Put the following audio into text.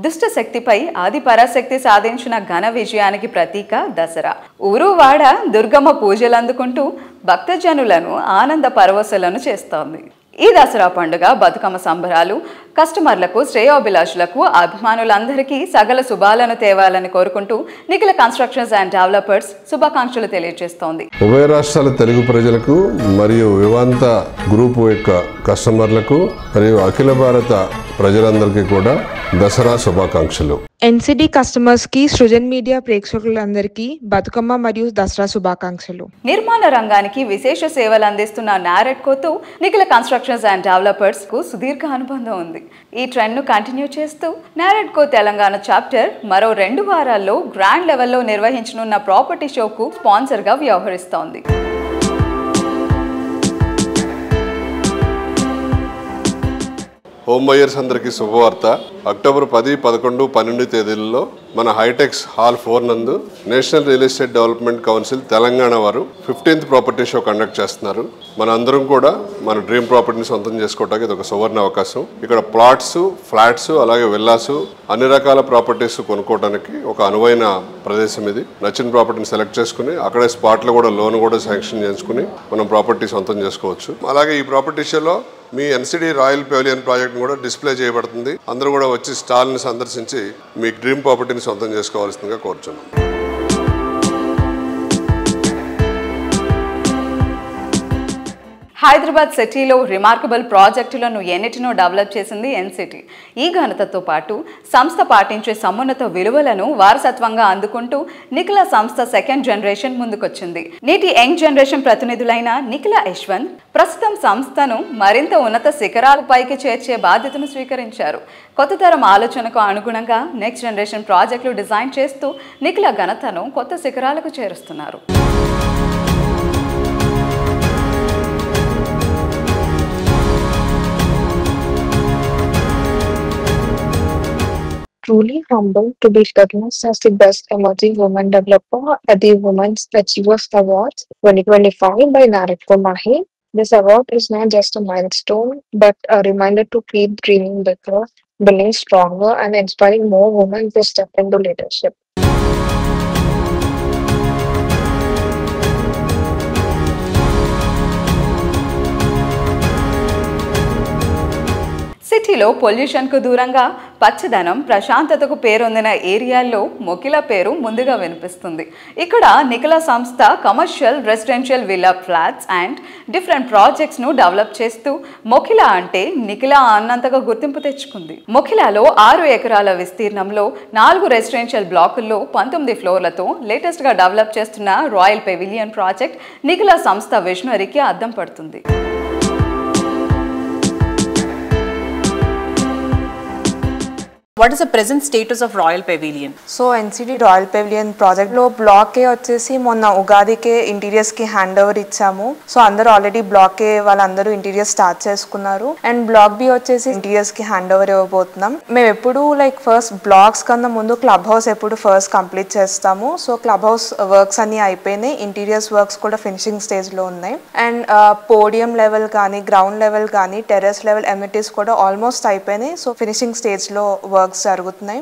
దుష్ట శక్తిపై ఆది పరాశక్తి సాధించిన ఘన విజయానికి ప్రతీక దసరా. ఊరు వాడ దుర్గమ్మ పూజలు అందుకుంటూ భక్తజనులను ఆనంద పరవశులను చేస్తోంది. ఈ దసరా పండుగ బతుకమ్మ సంబరాలు కస్టమర్లకు, శ్రేయోభిలాషులకు, అభిమానులందరికీ సకల శుభాలను తేవాలని కోరుకుంటూ నిఖిల కన్స్ట్రక్షన్స్ అండ్ డెవలపర్స్ శుభాకాంక్షలు తెలియజేస్తోంది. ఉభయ రాష్ట్రాల తెలుగు ప్రజలకు మరియు వివాంత గ్రూప్ యొక్క కస్టమర్లకు మరియు అఖిల భారత ప్రజలందరికీ కూడా దసరా శుభాకాంక్షలు. ఎన్సిడి కస్టమర్స్ కి సృజన్ మీడియా ప్రేక్షకులందరికీ బతుకమ్మ మరియు దసరా శుభాకాంక్షలు. నిర్మాణ రంగానికి విశేష సేవలు అందిస్తున్న నారెడ్కోతో నిఖిల కన్స్ట్రక్షన్స్ అండ్ డెవలపర్స్ కు సుదీర్ఘ అనుబంధం ఉంది. ఈ ట్రెండ్ ను కంటిన్యూ చేస్తూ నారెడ్కో తెలంగాణ చాప్టర్ మరో 2 వారాల్లో గ్రాండ్ లెవెల్లో నిర్వహించనున్న ప్రాపర్టీ షోకు స్పాన్సర్ గా వ్యవహరిస్తోంది. హోమ్ బయర్స్ అందరికీ శుభవార్త. అక్టోబర్ 10, 11, 12 తేదీలలో మన హైటెక్స్ హాల్ 4 నందు national real estate development council Telangana వారు 15th ప్రాపర్టీ షో కండక్ట్ చేస్తున్నారు. మన అందరం కూడా మన డ్రీమ్ ప్రాపర్టీని సొంతం చేసుకోవడానికి ఇది ఒక సువర్ణ అవకాశం. ఇక్కడ ప్లాట్స్, ఫ్లాట్స్, అలాగే విల్లాస్, అన్ని రకాల ప్రాపర్టీస్ కొనుక్కోవడానికి ఒక అనువైన ప్రదేశం ఇది. నచ్చిన ప్రాపర్టీని సెలెక్ట్ చేసుకుని అక్కడే స్పాట్లో కూడా లోన్ కూడా శాంక్షన్ చేసుకుని మనం ప్రాపర్టీ సొంతం చేసుకోవచ్చు. అలాగే ఈ ప్రాపర్టీ షోలో మీ ఎన్సిడి రాయల్ పెవిలియన్ ప్రాజెక్ట్ కూడా డిస్ప్లే చేయబడుతుంది. అందరూ కూడా వచ్చి స్టాల్ని సందర్శించి మీ డ్రీమ్ ప్రాపర్టీని సొంతం చేసుకోవాల్సిందిగా కోరుచున్నాం. హైదరాబాద్ సిటీలో రిమార్కబుల్ ప్రాజెక్టులను ఎన్నిటినో డెవలప్ చేసింది ఎన్సిటీ. ఈ ఘనతతో పాటు సంస్థ పాటించే సమున్నత విలువలను వారసత్వంగా అందుకుంటూ నిఖిల సంస్థ 2nd జనరేషన్ ముందుకొచ్చింది. నేటి యంగ్ జనరేషన్ ప్రతినిధులైన నిఖిల యశ్వంత్ ప్రస్తుతం సంస్థను మరింత ఉన్నత శిఖరాలపైకి చేర్చే బాధ్యతను స్వీకరించారు. కొత్త తరం ఆలోచనకు అనుగుణంగా నెక్స్ట్ జనరేషన్ ప్రాజెక్టులు డిజైన్ చేస్తూ నిఖిల ఘనతను కొత్త శిఖరాలకు చేరుస్తున్నారు. Truly humbled to be recognized as the best emerging woman developer at the Women's Achievers Awards 2025 by Naredko Mahi. This award is not just a milestone, but a reminder to keep dreaming bigger, building stronger, and inspiring more women to step into leadership. సిటీలో పొల్యూషన్కు దూరంగా పచ్చదనం, ప్రశాంతతకు పేరొందిన ఏరియాల్లో మొకిల పేరు ముందుగా వినిపిస్తుంది. ఇక్కడ నిఖిల సంస్థ commercial, residential villa flats and different ప్రాజెక్ట్స్ను డెవలప్ చేస్తూ మొకిల అంటే నిఖిల అన్నంతగా గుర్తింపు తెచ్చుకుంది. మొకిలాలో 6 ఎకరాల విస్తీర్ణంలో 4 రెసిడెన్షియల్ బ్లాకుల్లో 19 ఫ్లోర్లతో లేటెస్ట్గా డెవలప్ చేస్తున్న రాయల్ పెవిలియన్ ప్రాజెక్ట్ నిఖిల సంస్థ విజనరీకి అద్దం పడుతుంది. What is the present status of Royal Pavilion? So NCD royal pavilion project లో బ్లాక్ ఏ వచ్చేసి మొన్న ఉగాదికే ఇంటీరియర్స్ కి హ్యాండ్ ఓవర్ ఇచ్చాము. సో అందరూ ఆల్రెడీ బ్లాక్ ఏ వాళ్ళందరూ ఇంటీరియర్స్ స్టార్ట్ చేసుకున్నారు. అండ్ బ్లాక్ బి వచ్చేసి ఇంటీరియర్స్ కి హ్యాండ్ ఓవర్ ఇవ్వబోతున్నాం. మేము ఎప్పుడు ఫస్ట్ బ్లాక్స్ కన్నా ముందు క్లబ్ హౌస్ ఎప్పుడు ఫస్ట్ కంప్లీట్ చేస్తాము. సో క్లబ్ హౌస్ వర్క్స్ అన్ని అయిపోయినాయి, ఇంటీరియర్స్ వర్క్స్ కూడా ఫినిషింగ్ స్టేజ్ లో ఉన్నాయి. అండ్ పోడియం లెవెల్ కానీ, గ్రౌండ్ లెవెల్ కానీ, టెర్రస్ లెవెల్ ఎమిటీస్ కూడా ఆల్మోస్ట్ అయిపోయినాయి. సో ఫినిషింగ్ స్టేజ్ లో వర్క్స్ జరుగుతున్నాయి.